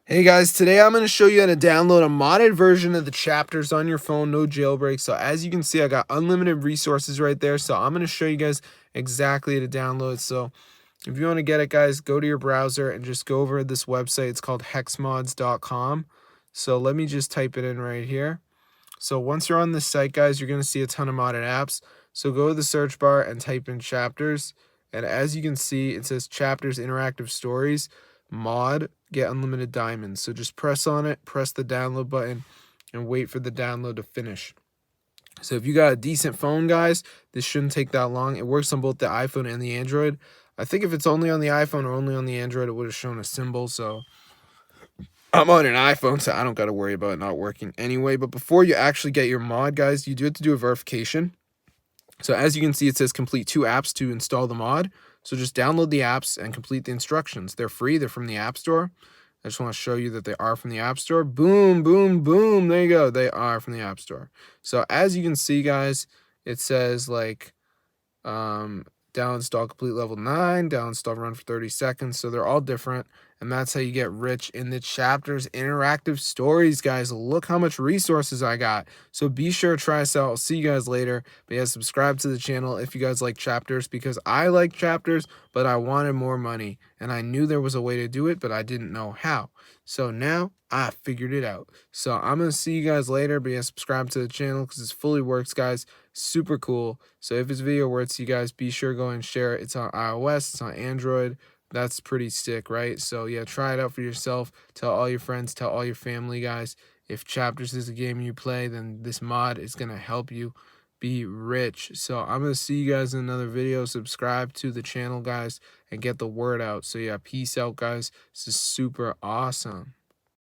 Hey guys, today I'm going to show you how to download a modded version of the chapters on your phone, no jailbreak. So as you can see, I got unlimited resources right there. So I'm going to show you guys exactly how to download. So if you want to get it, guys, go to your browser and just go over to this website. It's called hexmods.com. So let me just type it in right here. So once you're on this site, guys, you're going to see a ton of modded apps. So go to the search bar and type in chapters. And as you can see, it says chapters interactive stories mod get unlimited diamonds. So just press on it, press the download button, and wait for the download to finish. So if you got a decent phone, guys, this shouldn't take that long. It works on both the iPhone and the Android. I think if it's only on the iPhone or only on the Android, it would have shown a symbol. So I'm on an iPhone, so I don't got to worry about it not working anyway. But before you actually get your mod, guys, you do have to do a verification. So as you can see, it says complete 2 apps to install the mod. So just download the apps and complete the instructions. They're free. They're from the App Store. I just want to show you that they are from the App Store. Boom, boom, boom. There you go. They are from the App Store. So as you can see, guys, it says like down install complete level 9, down install run for 30 seconds. So they're all different. And that's how you get rich in the chapters interactive stories, guys. Look how much resources I got. So be sure to try us out. I'll see you guys later. But yeah, subscribe to the channel if you guys like chapters, because I like chapters, but I wanted more money. And I knew there was a way to do it, but I didn't know how. So now I figured it out. So I'm going to see you guys later. But yeah, subscribe to the channel because it fully works, guys. Super cool. So if this video works, you guys be sure to go and share it. It's on iOS, it's on Android. That's pretty sick, right? So yeah, try it out for yourself. Tell all your friends, tell all your family, guys. If chapters is a game you play, then this mod is gonna help you be rich. So I'm gonna see you guys in another video. Subscribe to the channel, guys, and get the word out. So yeah, peace out, guys. This is super awesome.